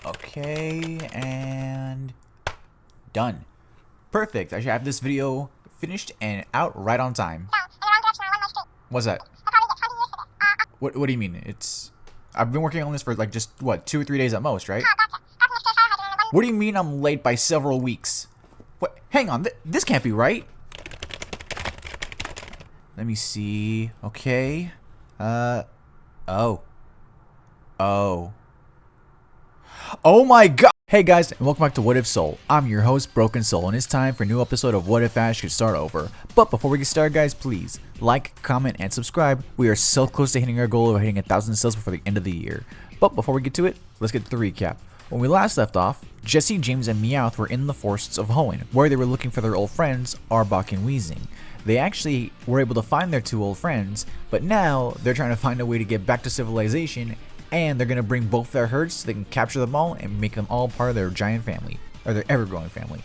Okay, and done. Perfect. I should have this video finished and out right on time. What's that? What do you mean? I've been working on this for like just what, 2 or 3 days at most, right? What do you mean I'm late by several weeks? What? Hang on, this can't be right. Let me see. Okay. Oh my god! Hey guys, and welcome back to What If Soul. I'm your host, Broken Soul, and it's time for a new episode of What If Ash Could Start Over. But before we get started, guys, please like, comment, and subscribe. We are so close to hitting our goal of hitting 1,000 subs before the end of the year. But before we get to it, let's get to the recap. When we last left off, Jesse, James, and Meowth were in the forests of Hoenn, where they were looking for their old friends, Arbok and Weezing. They actually were able to find their 2 old friends, but now they're trying to find a way to get back to civilization, and they're going to bring both their herds so they can capture them all and make them all part of their giant family, or their ever-growing family.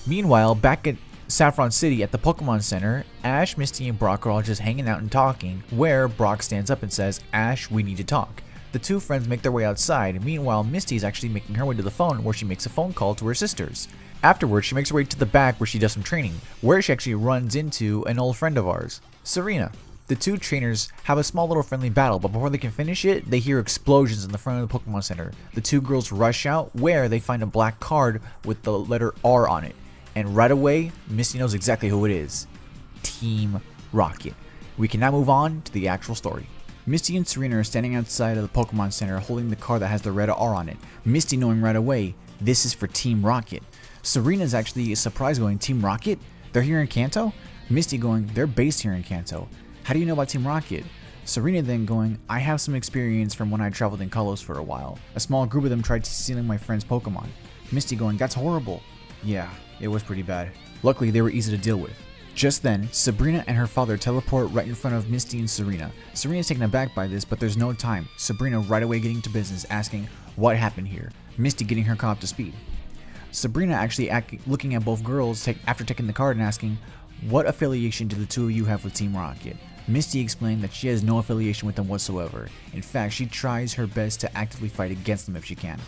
Meanwhile, back at Saffron City at the Pokemon Center, Ash, Misty, and Brock are all just hanging out and talking, where Brock stands up and says, "Ash, we need to talk." The 2 friends make their way outside. Meanwhile, Misty is actually making her way to the phone, where she makes a phone call to her sisters. Afterwards, she makes her way to the back where she does some training, where she actually runs into an old friend of ours, Serena. The 2 trainers have a small little friendly battle, but before they can finish it, they hear explosions in the front of the Pokemon Center. The 2 girls rush out, where they find a black card with the letter R on it. And right away, Misty knows exactly who it is. Team Rocket. We can now move on to the actual story. Misty and Serena are standing outside of the Pokemon Center holding the card that has the red R on it. Misty knowing right away, this is for Team Rocket. Serena is actually surprised, going, "Team Rocket? They're here in Kanto?" Misty going, "They're based here in Kanto. How do you know about Team Rocket?" Serena then going, "I have some experience from when I traveled in Kalos for a while. A small group of them tried stealing my friend's Pokemon." Misty going, "That's horrible." "Yeah, it was pretty bad. Luckily, they were easy to deal with." Just then, Sabrina and her father teleport right in front of Misty and Serena. Serena's taken aback by this, but there's no time. Sabrina right away getting to business, asking what happened here. Misty getting her caught up to speed. Sabrina actually looking at both girls after taking the card and asking, "What affiliation do the 2 of you have with Team Rocket?" Misty explained that she has no affiliation with them whatsoever. In fact, she tries her best to actively fight against them if she can.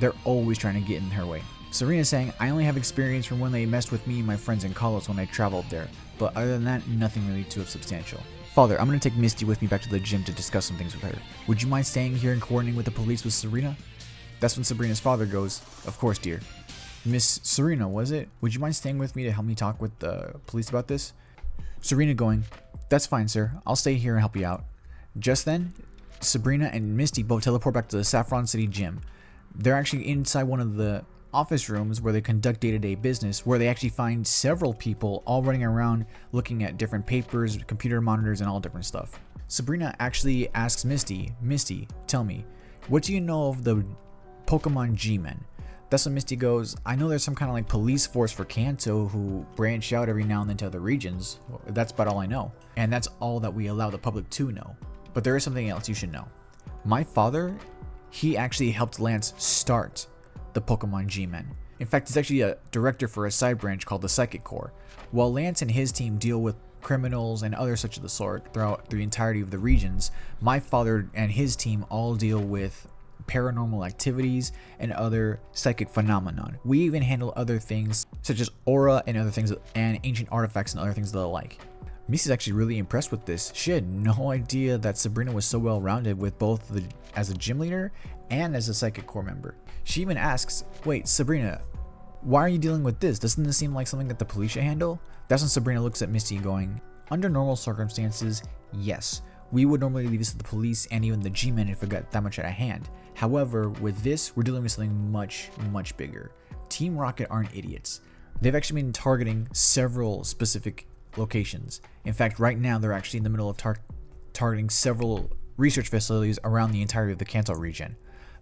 They're always trying to get in her way. Serena saying, "I only have experience from when they messed with me and my friends in Kalos when I traveled there, but other than that, nothing really too substantial." "Father, I'm going to take Misty with me back to the gym to discuss some things with her. Would you mind staying here and coordinating with the police with Serena?" That's when Sabrina's father goes, "Of course, dear." "Miss Serena, was it? Would you mind staying with me to help me talk with the police about this?" Serena going, "That's fine, sir. I'll stay here and help you out." Just then, Sabrina and Misty both teleport back to the Saffron City gym. They're actually inside one of the office rooms where they conduct day-to-day business, where they actually find several people all running around looking at different papers, computer monitors, and all different stuff. Sabrina actually asks Misty, "Misty, tell me, what do you know of the Pokemon G-Men?" That's when Misty goes, "I know there's some kind of like police force for Kanto who branch out every now and then to other regions. That's about all I know. And that's all that we allow the public to know. But there is something else you should know. My father, he actually helped Lance start the Pokemon G-Men. In fact, he's actually a director for a side branch called the Psychic Corps. While Lance and his team deal with criminals and other such of the sort throughout the entirety of the regions, my father and his team all deal with paranormal activities and other psychic phenomenon. We even handle other things such as aura and other things, and ancient artifacts and other things of the like." Misty's actually really impressed with this. She had no idea that Sabrina was so well rounded with both as a gym leader and as a psychic corps member. She even asks, "Wait, Sabrina, why are you dealing with this? Doesn't this seem like something that the police should handle?" That's when Sabrina looks at Misty going, "Under normal circumstances, yes. We would normally leave this to the police and even the G-Men if it got that much out of hand. However, with this, we're dealing with something much, much bigger. Team Rocket aren't idiots. They've actually been targeting several specific locations. In fact, right now, they're actually in the middle of targeting several research facilities around the entirety of the Kanto region."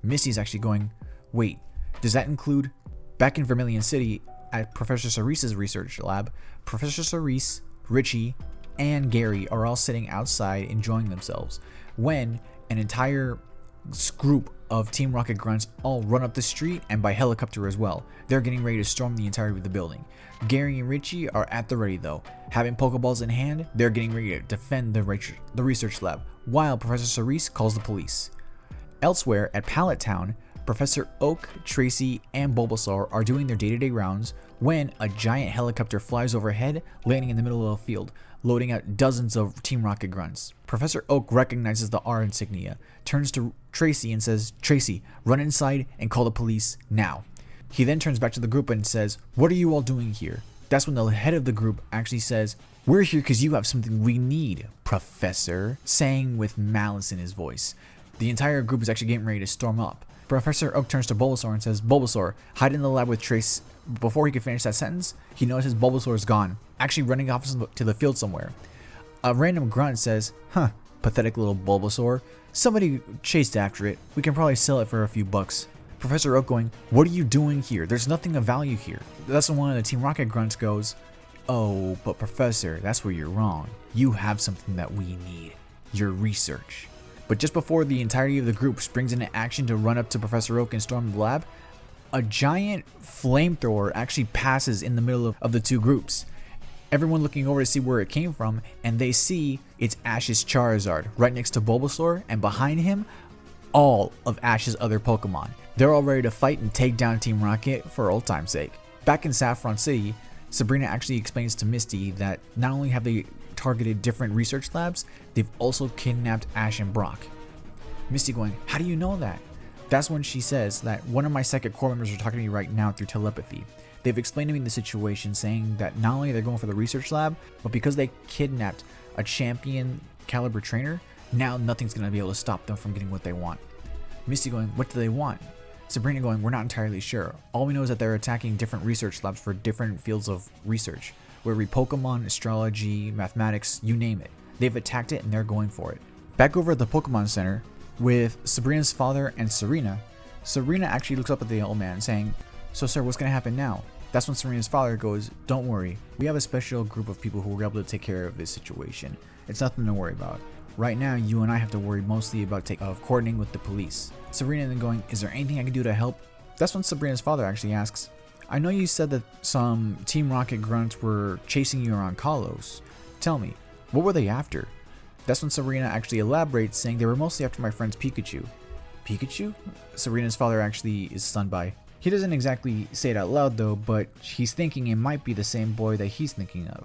Misty's actually going, "Wait, does that include back in Vermilion City at Professor Cerise's research lab? Professor Cerise, Richie, and Gary are all sitting outside enjoying themselves when an entire group of Team Rocket grunts all run up the street and by helicopter as well. They're getting ready to storm the entirety of the building. Gary and Richie are at the ready though. Having Pokeballs in hand, they're getting ready to defend the research lab, while Professor Cerise calls the police. Elsewhere at Pallet Town, Professor Oak, Tracy, and Bulbasaur are doing their day-to-day rounds when a giant helicopter flies overhead, landing in the middle of the field, loading out dozens of Team Rocket grunts. Professor Oak recognizes the R insignia, turns to Tracy and says, "Tracy, run inside and call the police now." He then turns back to the group and says, "What are you all doing here?" That's when the head of the group actually says, "We're here because you have something we need, Professor," saying with malice in his voice. The entire group is actually getting ready to storm up. Professor Oak turns to Bulbasaur and says, "Bulbasaur, hide in the lab with Trace." Before he can finish that sentence, he notices Bulbasaur is gone, actually running off to the field somewhere. A random grunt says, "Huh, pathetic little Bulbasaur. Somebody chased after it. We can probably sell it for a few bucks." Professor Oak going, "What are you doing here? There's nothing of value here." That's when one of the Team Rocket grunts goes, "Oh, but Professor, that's where you're wrong. You have something that we need. Your research." But just before the entirety of the group springs into action to run up to Professor Oak and storm the lab, a giant flamethrower actually passes in the middle of the two groups. Everyone looking over to see where it came from, and they see it's Ash's Charizard right next to Bulbasaur, and behind him, all of Ash's other Pokemon. They're all ready to fight and take down Team Rocket for old time's sake. Back in Saffron City, Sabrina actually explains to Misty that not only have they targeted different research labs, they've also kidnapped Ash and Brock. Misty going, "How do you know that?" That's when she says that one of my second core members are talking to me right now through telepathy. They've explained to me the situation, saying that not only they're going for the research lab, but because they kidnapped a champion caliber trainer, now nothing's going to be able to stop them from getting what they want. Misty going, "What do they want?" Sabrina going, "We're not entirely sure. All we know is that they're attacking different research labs for different fields of research, whether it be Pokemon, astrology, mathematics, you name it. They've attacked it and they're going for it." Back over at the Pokemon Center, with Sabrina's father and Serena, Serena actually looks up at the old man saying, "So sir, what's going to happen now?" That's when Serena's father goes, "Don't worry, we have a special group of people who were able to take care of this situation. It's nothing to worry about. Right now, you and I have to worry mostly about coordinating with the police." Serena then going, "Is there anything I can do to help?" That's when Sabrina's father actually asks, "I know you said that some Team Rocket grunts were chasing you around Kalos. Tell me, what were they after?" That's when Serena actually elaborates, saying they were mostly after my friend's Pikachu. Pikachu? Serena's father actually is stunned by. He doesn't exactly say it out loud though, but he's thinking it might be the same boy that he's thinking of.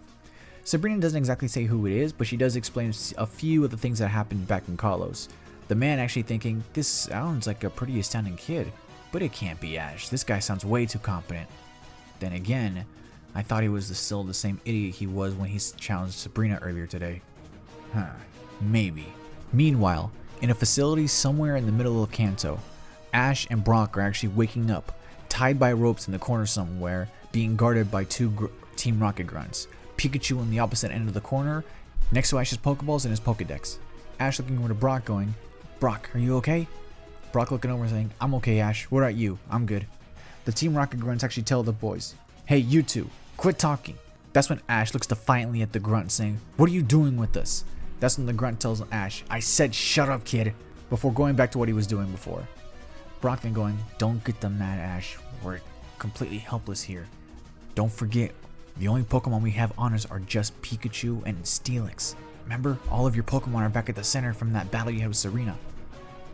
Sabrina doesn't exactly say who it is, but she does explain a few of the things that happened back in Kalos. The man actually thinking, "This sounds like a pretty astounding kid, but it can't be Ash. This guy sounds way too competent." Then again, I thought he was still the same idiot he was when he challenged Sabrina earlier today. Maybe. Meanwhile, in a facility somewhere in the middle of Kanto, Ash and Brock are actually waking up, tied by ropes in the corner somewhere, being guarded by two Team Rocket grunts. Pikachu on the opposite end of the corner, next to Ash's Pokeballs and his Pokedex. Ash looking over to Brock going, "Brock, are you okay?" Brock looking over saying, "I'm okay, Ash. What about you? I'm good." The Team Rocket grunts actually tell the boys, "Hey, you two, quit talking." That's when Ash looks defiantly at the grunt saying, "What are you doing with us?" That's when the grunt tells Ash, "I said shut up, kid," before going back to what he was doing before. Brock then going, "Don't get them mad, Ash. We're completely helpless here. Don't forget, the only Pokemon we have on us are just Pikachu and Steelix. Remember, all of your Pokemon are back at the center from that battle you had with Serena."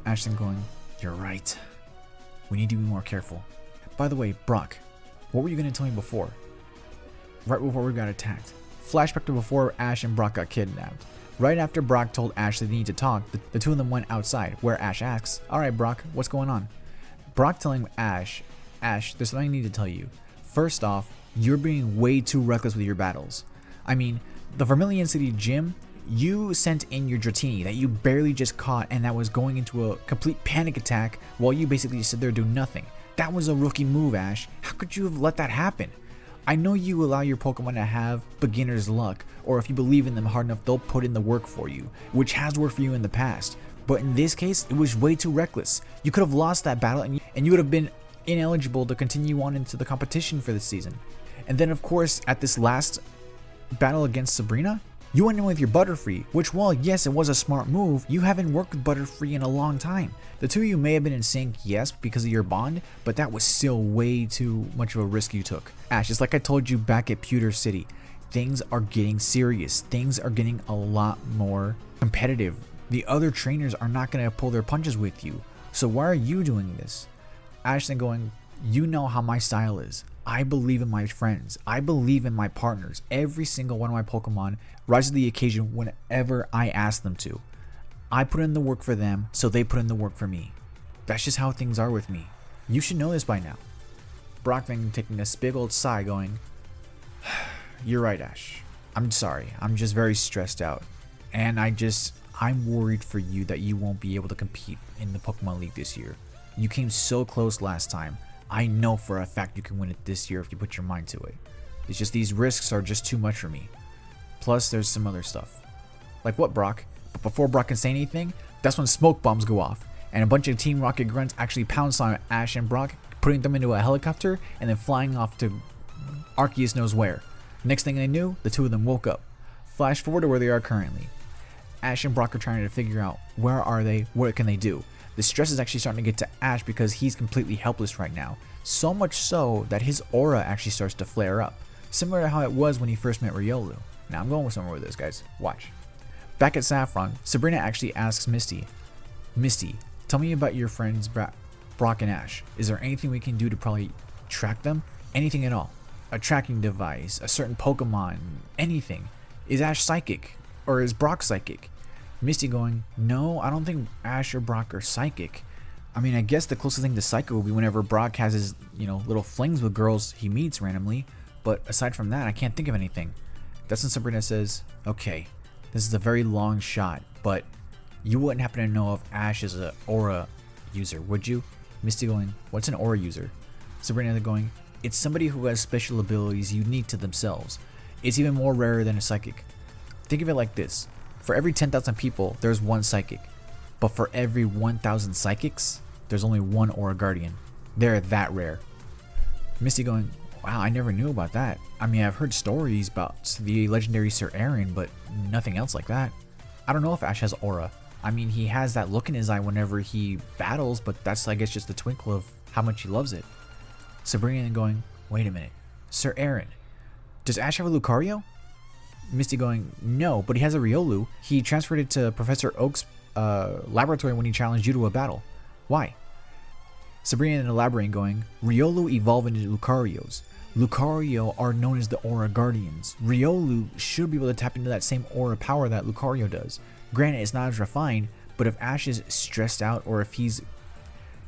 Ash then going, "You're right. We need to be more careful. By the way, Brock, what were you going to tell me before? Right before we got attacked." Flashback to before Ash and Brock got kidnapped. Right after Brock told Ash that they need to talk, the two of them went outside, where Ash asks, "Alright Brock, what's going on?" Brock telling Ash, "Ash, there's something I need to tell you. First off, you're being way too reckless with your battles. I mean, the Vermilion City gym, you sent in your Dratini that you barely just caught and that was going into a complete panic attack while you basically just stood there doing nothing. That was a rookie move, Ash. How could you have let that happen? I know you allow your Pokemon to have beginner's luck, or if you believe in them hard enough, they'll put in the work for you, which has worked for you in the past. But in this case, it was way too reckless. You could have lost that battle and you would have been ineligible to continue on into the competition for this season. And then of course, at this last battle against Sabrina, you went in with your Butterfree, which while yes, it was a smart move, you haven't worked with Butterfree in a long time. The two of you may have been in sync, yes, because of your bond, but that was still way too much of a risk you took. Ash, it's like I told you back at Pewter City, things are getting serious. Things are getting a lot more competitive. The other trainers are not going to pull their punches with you. So why are you doing this? Ash then going, you know how my style is. I believe in my friends. I believe in my partners. Every single one of my Pokemon rises to the occasion whenever I ask them to. I put in the work for them, so they put in the work for me. That's just how things are with me. You should know this by now. Brock then taking this big old sigh going, you're right, Ash. I'm sorry. I'm just very stressed out. And I'm worried for you that you won't be able to compete in the Pokemon League this year. You came so close last time. I know for a fact you can win it this year if you put your mind to it. It's just these risks are just too much for me. Plus, there's some other stuff. Like what, Brock? But before Brock can say anything, that's when smoke bombs go off, and a bunch of Team Rocket grunts actually pounce on Ash and Brock, putting them into a helicopter and then flying off to Arceus knows where. Next thing they knew, the two of them woke up. Flash forward to where they are currently. Ash and Brock are trying to figure out where are they, what can they do. The stress is actually starting to get to Ash because he's completely helpless right now. So much so that his aura actually starts to flare up. Similar to how it was when he first met Riolu. Now I'm going somewhere with this, guys. Watch. Back at Saffron, Sabrina actually asks Misty, tell me about your friends Brock and Ash. Is there anything we can do to probably track them? Anything at all. A tracking device, a certain Pokemon, anything. Is Ash psychic? Or is Brock psychic? Misty going, no, I don't think Ash or Brock are psychic. I mean, I guess the closest thing to psychic will be whenever Brock has his, little flings with girls he meets randomly. But aside from that, I can't think of anything. That's when Sabrina says, okay, this is a very long shot, but you wouldn't happen to know if Ash is an aura user, would you? Misty going, what's an aura user? Sabrina going, it's somebody who has special abilities unique to themselves. It's even more rare than a psychic. Think of it like this. For every 10,000 people, there's one psychic. But for every 1,000 psychics, there's only one Aura Guardian. They're that rare. Misty going, wow, I never knew about that. I mean, I've heard stories about the legendary Sir Aaron, but nothing else like that. I don't know if Ash has Aura. I mean, he has that look in his eye whenever he battles, but that's, I guess, just the twinkle of how much he loves it. Sabrina going, wait a minute. Sir Aaron, does Ash have a Lucario? Misty going, no, but he has a Riolu. He transferred it to Professor Oak's laboratory when he challenged you to a battle. Why? Sabrina elaborating going, Riolu evolved into Lucarios. Lucario are known as the Aura Guardians. Riolu should be able to tap into that same aura power that Lucario does. Granted, it's not as refined, but if Ash is stressed out or if he's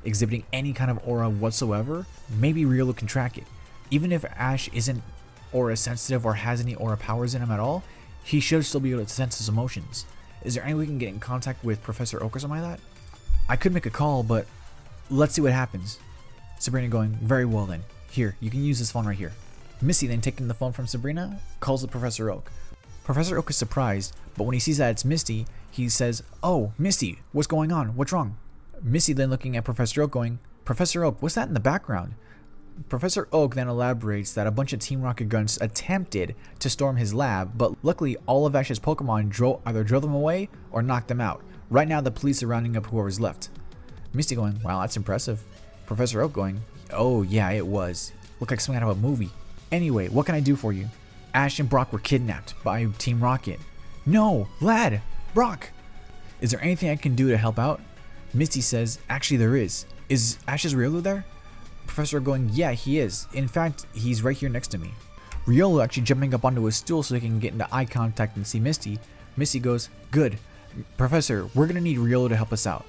exhibiting any kind of aura whatsoever, maybe Riolu can track it. Even if Ash isn't aura sensitive or has any aura powers in him at all, he should still be able to sense his emotions. Is there any way we can get in contact with Professor Oak or something like that? I could make a call, but let's see what happens. Sabrina going, very well then. Here, you can use this phone right here. Misty then taking the phone from Sabrina, calls up Professor Oak. Professor Oak is surprised, but when he sees that it's Misty, he says, oh, Misty, what's going on? What's wrong? Misty then looking at Professor Oak going, Professor Oak, what's that in the background? Professor Oak then elaborates that a bunch of Team Rocket guns attempted to storm his lab, but luckily all of Ash's Pokemon either drove them away or knocked them out. Right now the police are rounding up whoever's left. Misty going, wow, that's impressive. Professor Oak going, oh yeah, it was. Looked like something out of a movie. Anyway, what can I do for you? Ash and Brock were kidnapped by Team Rocket. No, lad, Brock. Is there anything I can do to help out? Misty says, actually there is. Is Ash's Riolu there? Professor going, yeah, he is. In fact, he's right here next to me. Riolu actually jumping up onto his stool so he can get into eye contact and see Misty. Misty goes, good. Professor, we're gonna need Riolu to help us out.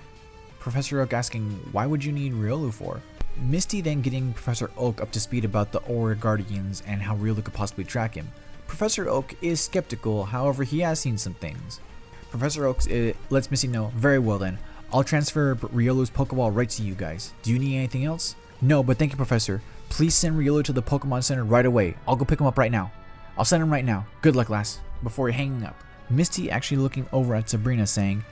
Professor Oak asking, why would you need Riolu for? Misty then getting Professor Oak up to speed about the Aura Guardians and how Riolu could possibly track him. Professor Oak is skeptical, however he has seen some things. Professor Oak lets Misty know, very well then, I'll transfer Riolu's Pokeball right to you guys. Do you need anything else? No, but thank you, Professor. Please send Riolu to the Pokemon Center right away. I'll go pick him up right now. I'll send him right now. Good luck, lass. Before hanging up. Misty actually looking over at Sabrina saying,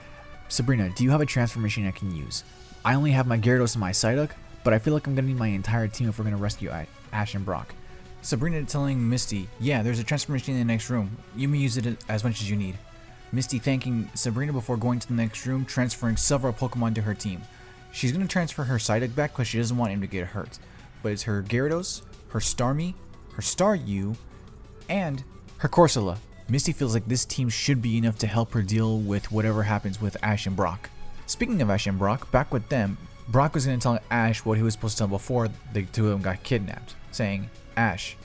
Sabrina, do you have a transfer machine I can use? I only have my Gyarados and my Psyduck, but I feel like I'm going to need my entire team if we're going to rescue Ash and Brock. Sabrina telling Misty, yeah, there's a transfer machine in the next room. You may use it as much as you need. Misty thanking Sabrina before going to the next room, transferring several Pokemon to her team. She's going to transfer her Psyduck back because she doesn't want him to get hurt. But it's her Gyarados, her Starmie, her Staryu, and her Corsola. Misty feels like this team should be enough to help her deal with whatever happens with Ash and Brock. Speaking of Ash and Brock, back with them, Brock was going to tell Ash what he was supposed to tell before the two of them got kidnapped, saying, Ash,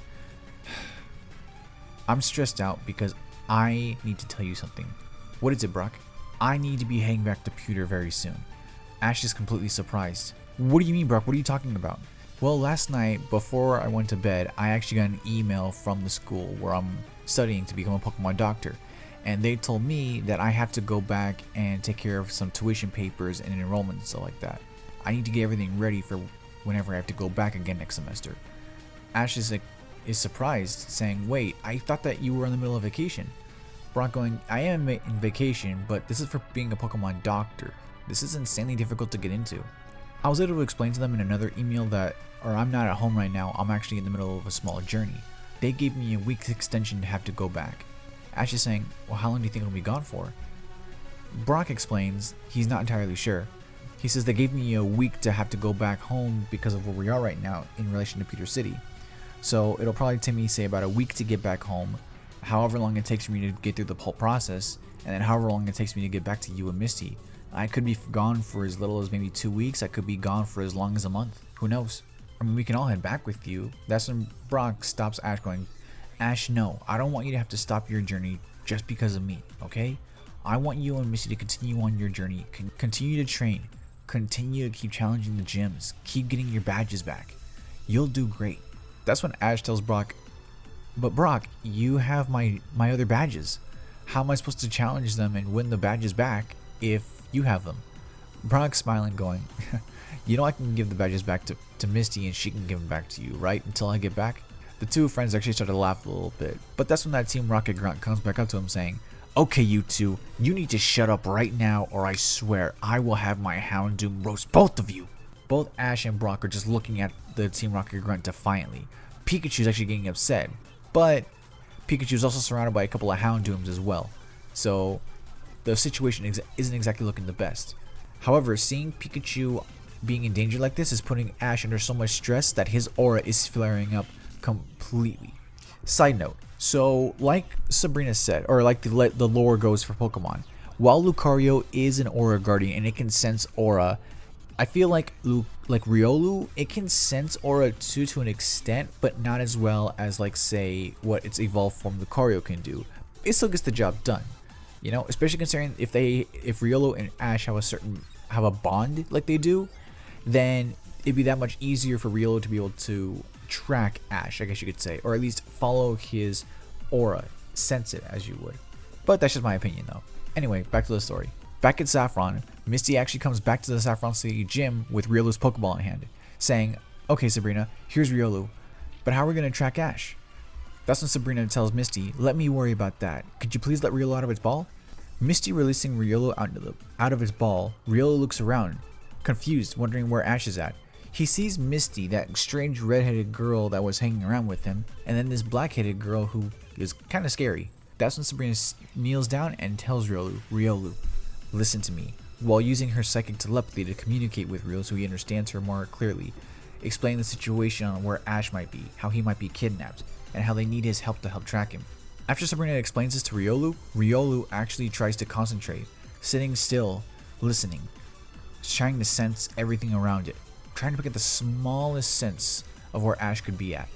I'm stressed out because I need to tell you something. What is it, Brock? I need to be heading back to Pewter very soon. Ash is completely surprised. What do you mean, Brock? What are you talking about? Well, last night, before I went to bed, I actually got an email from the school where I'm studying to become a Pokemon doctor. And they told me that I have to go back and take care of some tuition papers and enrollment and stuff like that. I need to get everything ready for whenever I have to go back again next semester. Ash is surprised, saying, wait, I thought that you were in the middle of vacation. Brock going, I am in vacation, but this is for being a Pokemon doctor. This is insanely difficult to get into. I was able to explain to them in another email that, I'm not at home right now, I'm actually in the middle of a small journey. They gave me a week's extension to have to go back. Ash is saying, well, how long do you think it'll be gone for? Brock explains he's not entirely sure. He says they gave me a week to have to go back home because of where we are right now in relation to Pewter City. So it'll probably take me, say, about a week to get back home, however long it takes for me to get through the whole process, and then however long it takes me to get back to you and Misty. I could be gone for as little as maybe 2 weeks. I could be gone for as long as a month. Who knows? I mean, we can all head back with you. That's when Brock stops Ash going, Ash, no, I don't want you to have to stop your journey just because of me, okay? I want you and Misty to continue on your journey, continue to train, continue to keep challenging the gyms, keep getting your badges back. You'll do great. That's when Ash tells Brock, but Brock, you have my other badges. How am I supposed to challenge them and win the badges back if you have them? Brock's smiling going, you know I can give the badges back to Misty and she can give them back to you, right? Until I get back? The two friends actually started to laugh a little bit, but that's when that Team Rocket grunt comes back up to him saying, okay, you two, you need to shut up right now or I swear I will have my Houndoom roast both of you. Both Ash and Brock are just looking at the Team Rocket grunt defiantly. Pikachu's actually getting upset, but Pikachu's also surrounded by a couple of Houndooms as well, so the situation isn't exactly looking the best. However, seeing Pikachu being in danger like this is putting Ash under so much stress that his aura is flaring up completely. Side note, so like Sabrina said, or like the lore goes for Pokemon, while Lucario is an Aura Guardian and it can sense aura, I feel like Riolu, it can sense aura too to an extent, but not as well as, like, say what its evolved form Lucario can do. It still gets the job done, you know, especially considering if Riolu and Ash have a bond like they do, then it'd be that much easier for Riolu to be able to track Ash, I guess you could say, or at least follow his aura, sense it as you would. But that's just my opinion though. Anyway, back to the story. Back at Saffron, Misty actually comes back to the Saffron City gym with Riolu's Pokeball in hand, saying, okay Sabrina, here's Riolu, but how are we going to track Ash? That's when Sabrina tells Misty, let me worry about that. Could you please let Riolu out of its ball? Misty releasing Riolu out of its ball, Riolu looks around, confused, wondering where Ash is at. He sees Misty, that strange redheaded girl that was hanging around with him, and then this black-headed girl who is kind of scary. That's when Sabrina kneels down and tells Riolu, listen to me, while using her psychic telepathy to communicate with Riolu so he understands her more clearly, explain the situation on where Ash might be, how he might be kidnapped, and how they need his help to help track him. After Sabrina explains this to Riolu actually tries to concentrate, sitting still, listening, trying to sense everything around it, trying to get the smallest sense of where Ash could be at.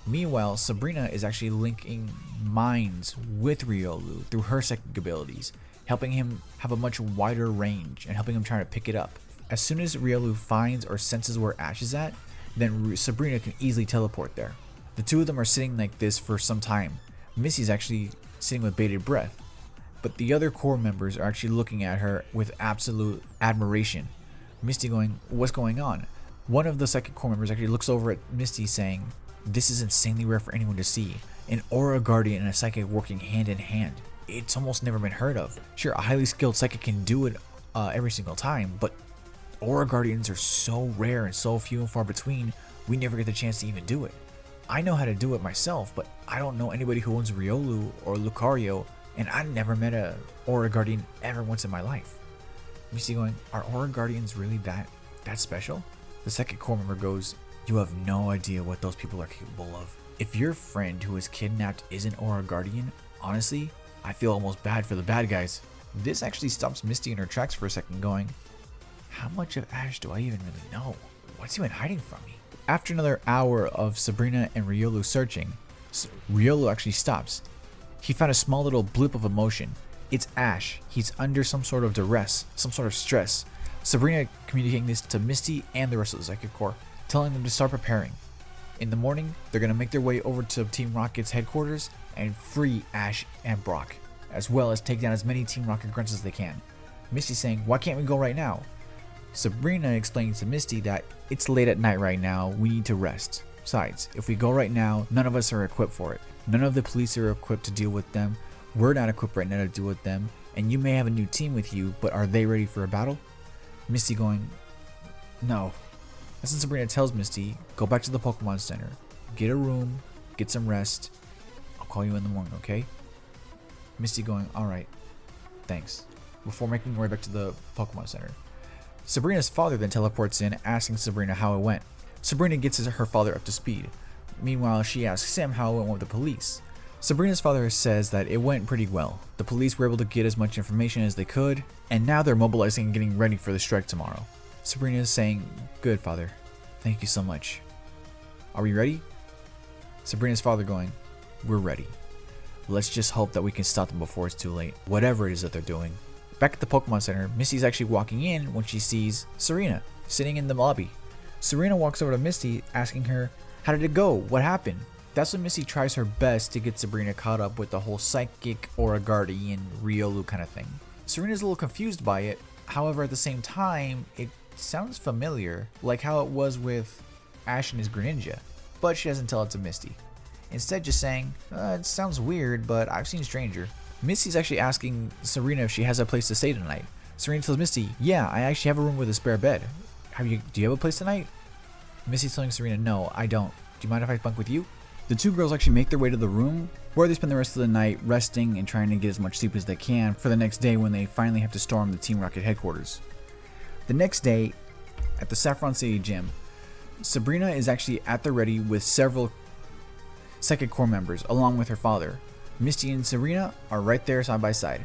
Meanwhile, Sabrina is actually linking minds with Riolu through her psychic abilities, helping him have a much wider range and helping him try to pick it up. As soon as Riolu finds or senses where Ash is at, then Sabrina can easily teleport there. The two of them are sitting like this for some time. Misty's actually sitting with bated breath, but the other core members are actually looking at her with absolute admiration. Misty going, what's going on? One of the psychic core members actually looks over at Misty saying, this is insanely rare for anyone to see. An Aura Guardian and a psychic working hand in hand. It's almost never been heard of. Sure, a highly skilled psychic can do it every single time, but Aura Guardians are so rare and so few and far between, we never get the chance to even do it. I know how to do it myself, but I don't know anybody who owns Riolu or Lucario, and I've never met a Aura Guardian ever once in my life. Misty going, are Aura Guardians really that special? The second core member goes, you have no idea what those people are capable of. If your friend who was kidnapped is an Aura Guardian, honestly, I feel almost bad for the bad guys. This actually stops Misty in her tracks for a second going, how much of Ash do I even really know? What's he been hiding from me? After another hour of Sabrina and Riolu searching, Riolu actually stops. He found a small little blip of emotion. It's Ash. He's under some sort of duress, some sort of stress. Sabrina communicating this to Misty and the rest of the Psychic Corps, telling them to start preparing. In the morning, they're going to make their way over to Team Rocket's headquarters and free Ash and Brock, as well as take down as many Team Rocket grunts as they can. Misty saying, why can't we go right now? Sabrina explains to Misty that it's late at night right now, we need to rest. Besides, if we go right now, none of us are equipped for it. None of the police are equipped to deal with them. We're not equipped right now to deal with them. And you may have a new team with you, but are they ready for a battle? Misty going, no. That's when Sabrina tells Misty, go back to the Pokemon Center. Get a room, get some rest. I'll call you in the morning, okay? Misty going, alright, thanks. Before making her way back to the Pokemon Center. Sabrina's father then teleports in, asking Sabrina how it went. Sabrina gets her father up to speed. Meanwhile, she asks him how it went with the police. Sabrina's father says that it went pretty well. The police were able to get as much information as they could, and now they're mobilizing and getting ready for the strike tomorrow. Sabrina is saying, good father, thank you so much. Are we ready? Sabrina's father going, we're ready. Let's just hope that we can stop them before it's too late, whatever it is that they're doing. Back at the Pokemon Center, Misty's actually walking in when she sees Serena sitting in the lobby. Serena walks over to Misty, asking her, how did it go? What happened? That's when Misty tries her best to get Sabrina caught up with the whole psychic aura guardian Riolu kind of thing. Serena's a little confused by it, however at the same time, it sounds familiar, like how it was with Ash and his Greninja, but she doesn't tell it to Misty. Instead just saying, it sounds weird, but I've seen Stranger. Misty's actually asking Serena if she has a place to stay tonight. Serena tells Misty, yeah, I actually have a room with a spare bed. Do you have a place tonight? Misty's telling Serena, no, I don't. Do you mind if I bunk with you? The two girls actually make their way to the room, where they spend the rest of the night resting and trying to get as much sleep as they can for the next day when they finally have to storm the Team Rocket headquarters. The next day, at the Saffron City gym, Sabrina is actually at the ready with several Psychic Corps members, along with her father. Misty and Serena are right there side by side.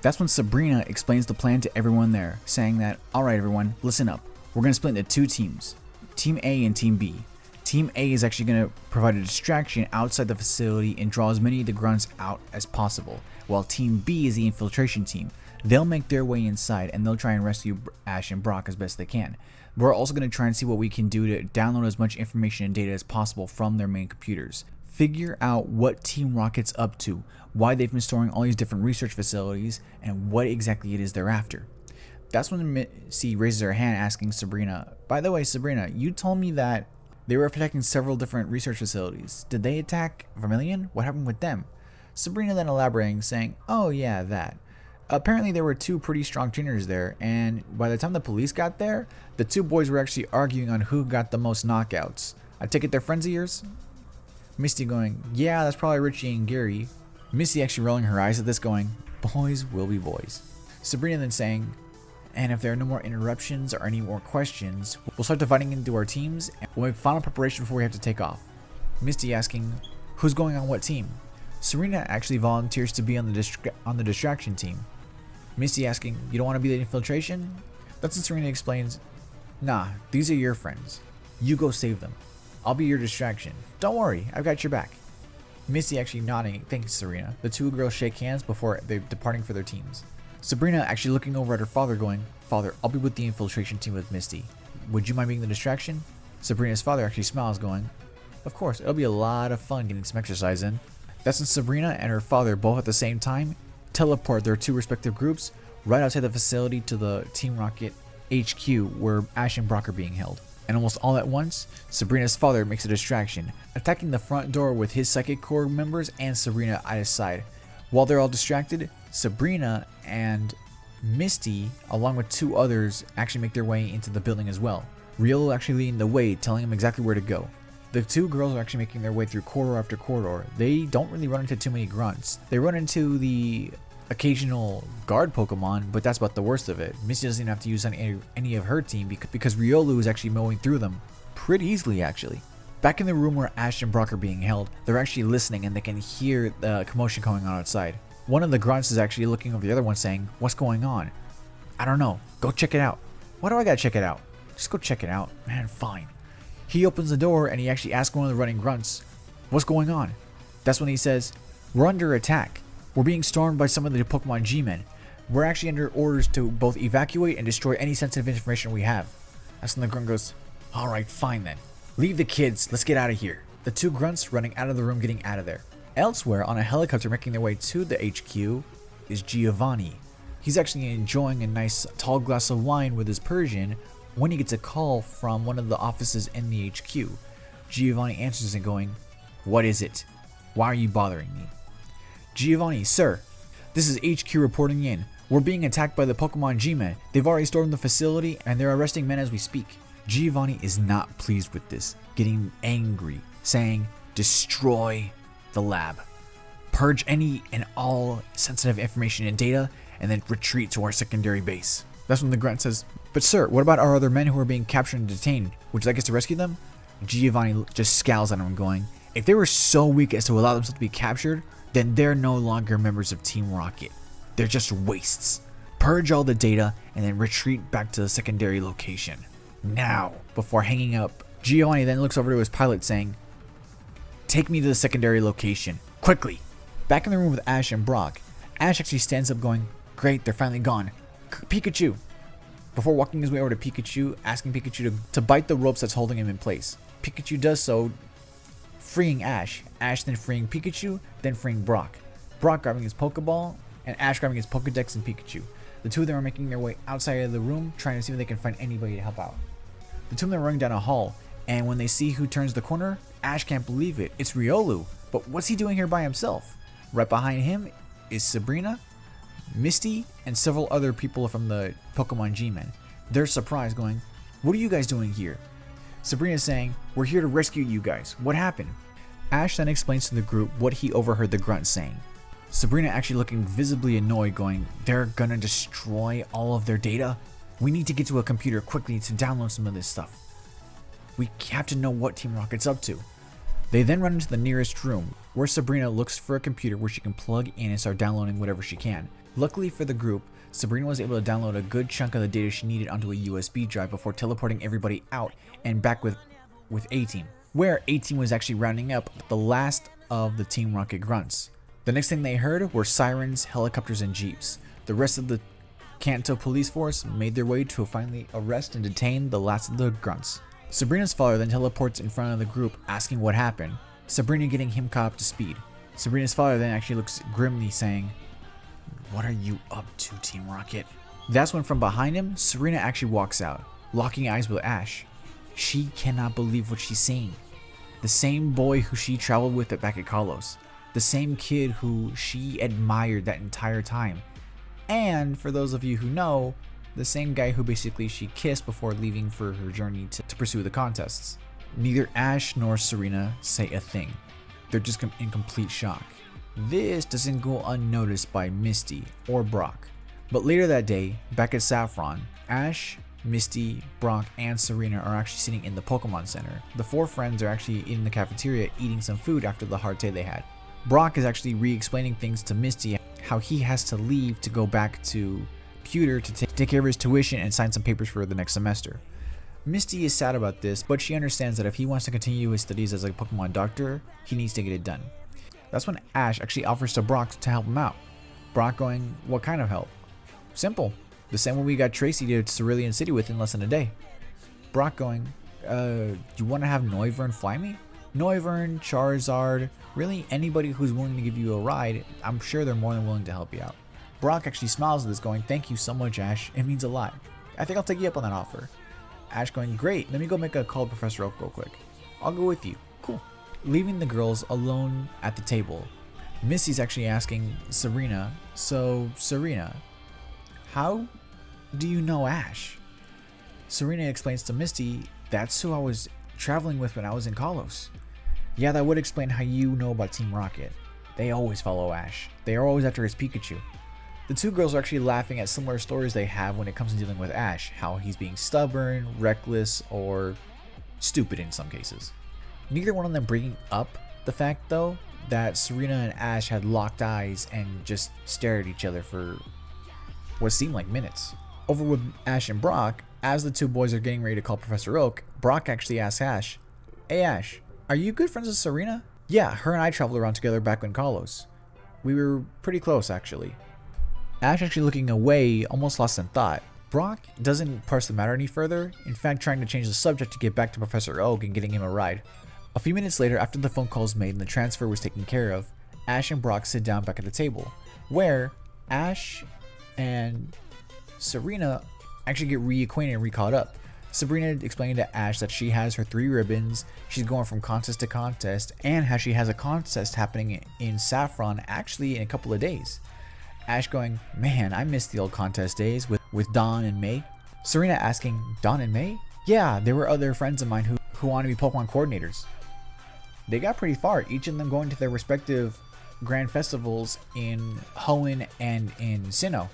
That's when Sabrina explains the plan to everyone there, saying that, alright everyone, listen up. We're going to split into two teams, Team A and Team B. Team A is actually going to provide a distraction outside the facility and draw as many of the grunts out as possible, while Team B is the infiltration team. They'll make their way inside and they'll try and rescue Ash and Brock as best they can. We're also going to try and see what we can do to download as much information and data as possible from their main computers. Figure out what Team Rocket's up to, why they've been storing all these different research facilities, and what exactly it is they're after. That's when Misty raises her hand asking Sabrina, by the way Sabrina, you told me that they were attacking several different research facilities. Did they attack Vermilion? What happened with them? Sabrina then elaborating, saying, oh yeah, that. Apparently there were two pretty strong trainers there, and by the time the police got there, the two boys were actually arguing on who got the most knockouts. I take it they're friends of yours? Misty going, yeah, that's probably Richie and Gary. Misty actually rolling her eyes at this going, boys will be boys. Sabrina then saying, and if there are no more interruptions or any more questions, we'll start dividing into our teams and we'll make final preparation before we have to take off. Misty asking, who's going on what team? Serena actually volunteers to be on the distraction team. Misty asking, you don't want to be the infiltration? That's when Serena explains, nah, these are your friends. You go save them. I'll be your distraction. Don't worry, I've got your back. Misty actually nodding, thanks Serena. The two girls shake hands before they're departing for their teams. Sabrina actually looking over at her father going, Father, I'll be with the infiltration team with Misty. Would you mind being the distraction? Sabrina's father actually smiles going, of course, it'll be a lot of fun getting some exercise in. That's when Sabrina and her father both at the same time teleport their two respective groups right outside the facility to the Team Rocket HQ where Ash and Brock are being held. And almost all at once, Sabrina's father makes a distraction, attacking the front door with his Psychic Corps members and Sabrina at his side. While they're all distracted, Sabrina and Misty, along with two others, actually make their way into the building as well. Riolu actually leading the way, telling them exactly where to go. The two girls are actually making their way through corridor after corridor. They don't really run into too many grunts. They run into the occasional guard Pokemon, but that's about the worst of it. Misty doesn't even have to use any of her team because Riolu is actually mowing through them pretty easily actually. Back in the room where Ash and Brock are being held, they're actually listening and they can hear the commotion going on outside. One of the grunts is actually looking over the other one saying, what's going on? I don't know, go check it out. Why do I gotta check it out? Just go check it out. Man, fine. He opens the door and he actually asks one of the running grunts, what's going on? That's when he says, we're under attack. We're being stormed by some of the Pokemon G-Men. We're actually under orders to both evacuate and destroy any sensitive information we have. That's when the grunt goes, alright, fine then. Leave the kids, let's get out of here. The two grunts running out of the room, getting out of there. Elsewhere, on a helicopter making their way to the HQ, is Giovanni. He's actually enjoying a nice tall glass of wine with his Persian when he gets a call from one of the offices in the HQ. Giovanni answers and going, what is it? Why are you bothering me? Giovanni, sir, this is HQ reporting in. We're being attacked by the Pokemon G-Men. They've already stormed the facility and they're arresting men as we speak. Giovanni is not pleased with this, getting angry, saying, destroy the lab. Purge any and all sensitive information and data, and then retreat to our secondary base. That's when the grunt says, but sir, what about our other men who are being captured and detained? Would you like us to rescue them? Giovanni just scowls at him going, if they were so weak as to allow themselves to be captured, then they're no longer members of Team Rocket. They're just wastes. Purge all the data and then retreat back to the secondary location. Now, before hanging up, Giovanni then looks over to his pilot saying, take me to the secondary location, quickly. Back in the room with Ash and Brock, Ash actually stands up going, great, they're finally gone. Pikachu. Before walking his way over to Pikachu, asking Pikachu to bite the ropes that's holding him in place. Pikachu does so, freeing Ash. Ash then freeing Pikachu, then freeing Brock. Brock grabbing his Pokeball, and Ash grabbing his Pokedex and Pikachu. The two of them are making their way outside of the room, trying to see if they can find anybody to help out. The two of them are running down a hall, and when they see who turns the corner, Ash can't believe it. It's Riolu. But what's he doing here by himself? Right behind him is Sabrina, Misty, and several other people from the Pokemon G-Men. They're surprised, going, what are you guys doing here? Sabrina's saying, we're here to rescue you guys. What happened? Ash then explains to the group what he overheard the grunt saying. Sabrina actually looking visibly annoyed, going, they're gonna destroy all of their data? We need to get to a computer quickly to download some of this stuff. We have to know what Team Rocket's up to. They then run into the nearest room, where Sabrina looks for a computer where she can plug in and start downloading whatever she can. Luckily for the group, Sabrina was able to download a good chunk of the data she needed onto a USB drive before teleporting everybody out and back with A-Team, where A-Team was actually rounding up the last of the Team Rocket grunts. The next thing they heard were sirens, helicopters, and jeeps. The rest of the Kanto police force made their way to finally arrest and detain the last of the grunts. Sabrina's father then teleports in front of the group asking what happened, Sabrina getting him caught up to speed. Sabrina's father then actually looks grimly saying, what are you up to, Team Rocket? That's when from behind him, Serena actually walks out, locking eyes with Ash. She cannot believe what she's seeing. The same boy who she traveled with back at Kalos. The same kid who she admired that entire time. And for those of you who know, the same guy who basically she kissed before leaving for her journey to pursue the contests. Neither Ash nor Serena say a thing. They're just in complete shock. This doesn't go unnoticed by Misty or Brock. But later that day, back at Saffron, Ash, Misty, Brock, and Serena are actually sitting in the Pokemon Center. The four friends are actually in the cafeteria eating some food after the hard day they had. Brock is actually re-explaining things to Misty, how he has to leave to go back to Pewter to take care of his tuition and sign some papers for the next semester. Misty is sad about this, but she understands that if he wants to continue his studies as a Pokemon doctor, he needs to get it done. That's when Ash actually offers to Brock to help him out. Brock going, what kind of help? Simple. The same way we got Tracy to Cerulean City within less than a day. Brock going, you want to have Noivern fly me? Noivern, Charizard, really anybody who's willing to give you a ride, I'm sure they're more than willing to help you out. Brock actually smiles at this going, thank you so much, Ash. It means a lot. I think I'll take you up on that offer. Ash going, great, let me go make a call to Professor Oak real quick. I'll go with you. Cool. Leaving the girls alone at the table, Misty's actually asking Serena, so Serena, how do you know Ash? Serena explains to Misty, that's who I was traveling with when I was in Kalos. Yeah, that would explain how you know about Team Rocket. They always follow Ash. They are always after his Pikachu. The two girls are actually laughing at similar stories they have when it comes to dealing with Ash, how he's being stubborn, reckless, or stupid in some cases. Neither one of them bringing up the fact, though, that Serena and Ash had locked eyes and just stared at each other for what seemed like minutes. Over with Ash and Brock, As the two boys are getting ready to call Professor Oak, Brock actually asks Ash, "Hey Ash, are you good friends with Serena?" "Yeah, her and I traveled around together back in Carlos. We were pretty close actually." Ash actually looking away, almost lost in thought. Brock doesn't press the matter any further, in fact trying to change the subject to get back to Professor Oak and getting him a ride. A few minutes later, after the phone call was made and the transfer was taken care of, Ash and Brock sit down back at the table, where Ash and Serena actually get reacquainted and recaught up. Sabrina explained to Ash that she has her 3 ribbons, she's going from contest to contest, and how she has a contest happening in Saffron actually in a couple of days. Ash going, "Man, I miss the old contest days with Dawn and May." Serena asking, "Dawn and May?" "Yeah, there were other friends of mine who want to be Pokemon coordinators." They got pretty far, each of them going to their respective grand festivals in Hoenn and in Sinnoh.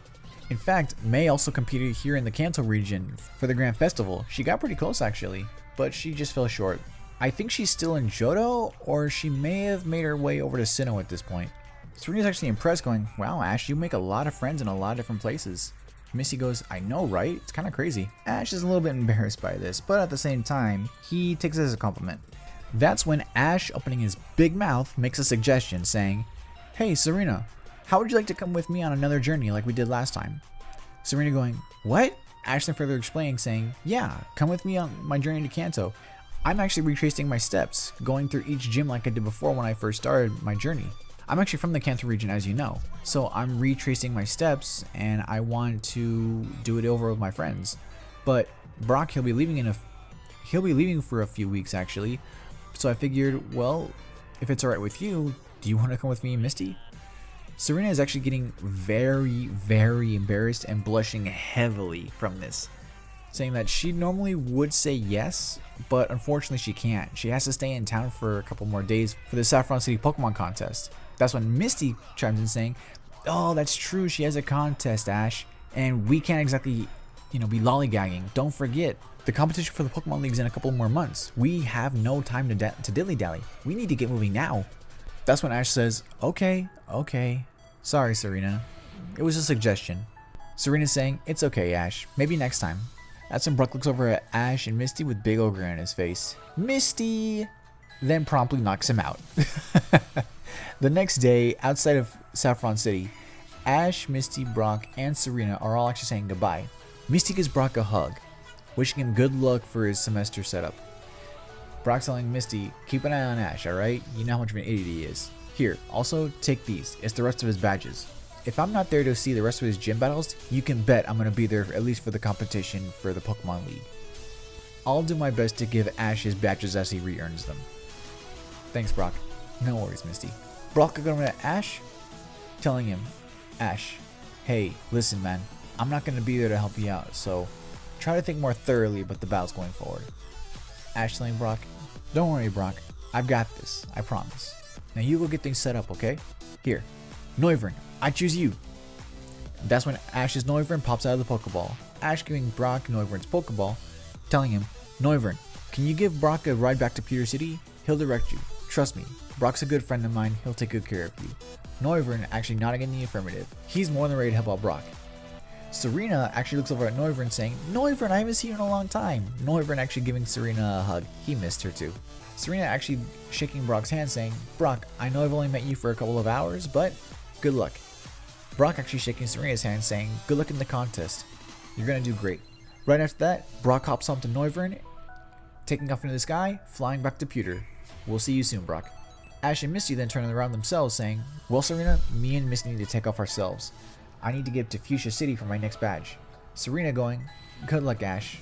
In fact, May also competed here in the Kanto region for the Grand Festival. She got pretty close actually, but she just fell short. I think she's still in Johto, or she may have made her way over to Sinnoh at this point. Serena's actually impressed, going, "Wow Ash, you make a lot of friends in a lot of different places." Misty goes, "I know, right? It's kind of crazy." Ash is a little bit embarrassed by this, but at the same time, he takes it as a compliment. That's when Ash, opening his big mouth, makes a suggestion saying, "Hey Serena, how would you like to come with me on another journey like we did last time?" Serena going, "What?" Ash then further explaining, saying, "Yeah, come with me on my journey to Kanto. I'm actually retracing my steps, going through each gym like I did before when I first started my journey. I'm actually from the Kanto region, as you know, so I'm retracing my steps and I want to do it over with my friends. But Brock, he'll be leaving for a few weeks actually, so I figured, well, if it's alright with you, do you want to come with me, Misty?" Serena is actually getting very, very embarrassed and blushing heavily from this, saying that she normally would say yes, but unfortunately she can't. She has to stay in town for a couple more days for the Saffron City Pokemon contest. That's when Misty chimes in saying, "Oh, that's true, she has a contest, Ash, and we can't exactly, be lollygagging. Don't forget, the competition for the Pokemon League's in a couple more months. We have no time to dilly-dally. We need to get moving now." That's when Ash says, Okay. Sorry, Serena. It was a suggestion." Serena's saying, "It's okay, Ash. Maybe next time." That's when Brock looks over at Ash and Misty with big old grin on his face. Misty then promptly knocks him out. The next day, outside of Saffron City, Ash, Misty, Brock, and Serena are all actually saying goodbye. Misty gives Brock a hug, wishing him good luck for his semester setup. Brock's telling Misty, "Keep an eye on Ash, alright? You know how much of an idiot he is. Here, also take these. It's the rest of his badges. If I'm not there to see the rest of his gym battles, you can bet I'm going to be there at least for the competition for the Pokemon League. I'll do my best to give Ash his badges as he re-earns them." "Thanks, Brock." "No worries, Misty." Brock goes over to Ash, telling him, "Ash, hey, listen man, I'm not going to be there to help you out, so try to think more thoroughly about the battles going forward." Ash telling Brock, "Don't worry, Brock. I've got this. I promise. Now you go get things set up, okay? Here, Noivern, I choose you." That's when Ash's Noivern pops out of the Pokeball. Ash giving Brock Noivern's Pokeball, telling him, "Noivern, can you give Brock a ride back to Pewter City? He'll direct you. Trust me, Brock's a good friend of mine. He'll take good care of you." Noivern actually nodding in the affirmative. He's more than ready to help out Brock. Serena actually looks over at Noivern saying, "Noivern, I haven't seen you in a long time." Noivern actually giving Serena a hug. He missed her too. Serena actually shaking Brock's hand saying, "Brock, I know I've only met you for a couple of hours, but good luck." Brock actually shaking Serena's hand saying, "Good luck in the contest. You're gonna do great." Right after that, Brock hops onto Noivern, taking off into the sky, flying back to Pewter. "We'll see you soon, Brock." Ash and Misty then turn around themselves saying, "Well Serena, me and Misty need to take off ourselves. I need to get to Fuchsia City for my next badge." Serena going, "Good luck, Ash.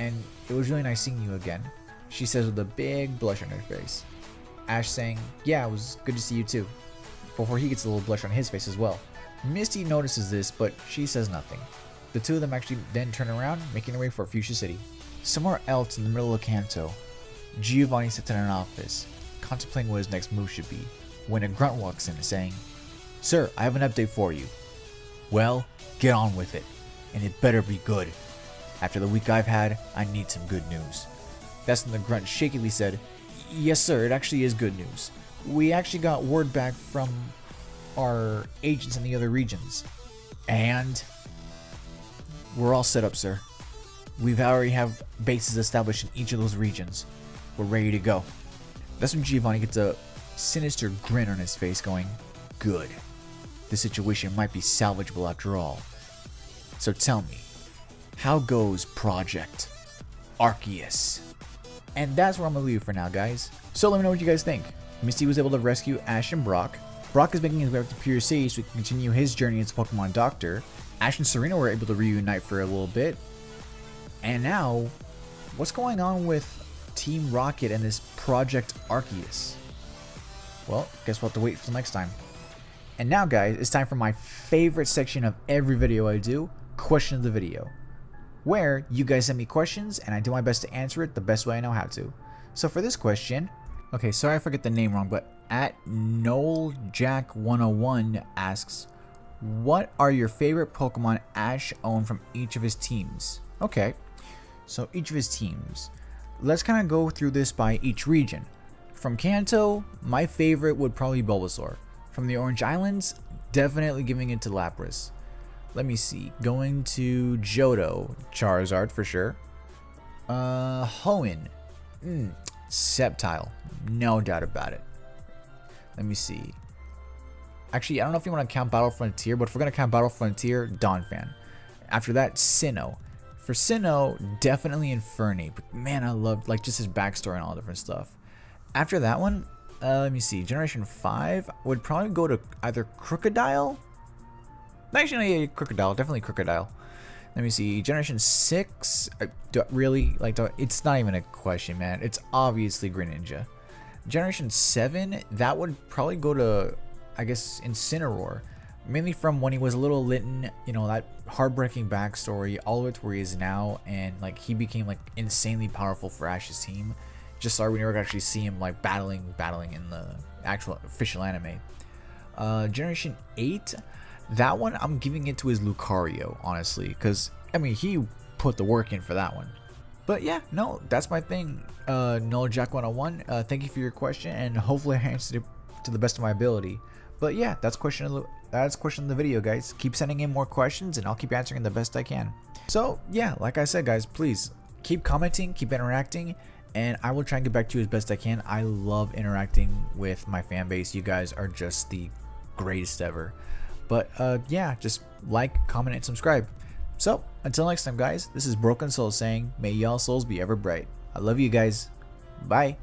And it was really nice seeing you again," she says with a big blush on her face. Ash saying, "Yeah, it was good to see you too," before he gets a little blush on his face as well. Misty notices this, but she says nothing. The two of them actually then turn around, making their way for Fuchsia City. Somewhere else in the middle of Kanto, Giovanni sits in an office, contemplating what his next move should be, when a grunt walks in saying, "Sir, I have an update for you." "Well, get on with it, and it better be good. After the week I've had, I need some good news." That's when the grunt shakily said, "Yes sir, it actually is good news. We actually got word back from our agents in the other regions, and we're all set up, sir." We've already have bases established in each of those regions. We're ready to go. That's when Giovanni gets a sinister grin on his face going, good. The situation might be salvageable after all. So tell me, how goes Project Arceus? And that's where I'm gonna leave it for now, guys. So let me know what you guys think. Misty was able to rescue Ash and Brock. Brock is making his way up to Pure City so he can continue his journey as Pokemon Doctor. Ash and Serena were able to reunite for a little bit. And now, what's going on with Team Rocket and this Project Arceus? Well, guess we'll have to wait for next time. And now, guys, it's time for my favorite section of every video I do, Question of the Video, where you guys send me questions and I do my best to answer it the best way I know how to. So for this question, okay, sorry if I get the name wrong, but at NoelJack101 asks, what are your favorite Pokemon Ash owned from each of his teams? Okay, so each of his teams. Let's kind of go through this by each region. From Kanto, my favorite would probably be Bulbasaur. From the Orange Islands, definitely giving it to Lapras. Let me see, going to Johto, Charizard for sure. Hoenn, Sceptile, no doubt about it. Let me see. Actually, I don't know if you want to count Battle Frontier, but if we're going to count Battle Frontier, Donphan. After that, Sinnoh. For Sinnoh, definitely Infernape. But man, I loved like just his backstory and all different stuff. After that one, let me see. Generation 5 would probably go to either Crocodile. Actually, yeah, Crocodile. Definitely Crocodile. Let me see. Generation 6. Really? Like, it's not even a question, man. It's obviously Greninja. Generation 7, that would probably go to, I guess, Incineroar. Mainly from when he was a little Litten, you know, that heartbreaking backstory, all the way to where he is now, and like he became like insanely powerful for Ash's team. Just sorry we never actually see him like battling in the actual official anime. Generation 8, that one I'm giving it to his Lucario, honestly, because I mean he put the work in for that one. But yeah, no, that's my thing. NoelJack101, thank you for your question, and hopefully I answered it to the best of my ability. But yeah, that's question of the video, guys. Keep sending in more questions and I'll keep answering the best I can. So yeah, like I said, guys, please keep commenting, keep interacting, and I will try and get back to you as best I can. I love interacting with my fan base. You guys are just the greatest ever. But yeah, just like, comment, and subscribe. So until next time, guys, this is Broken Soul saying, may y'all souls be ever bright. I love you guys. Bye.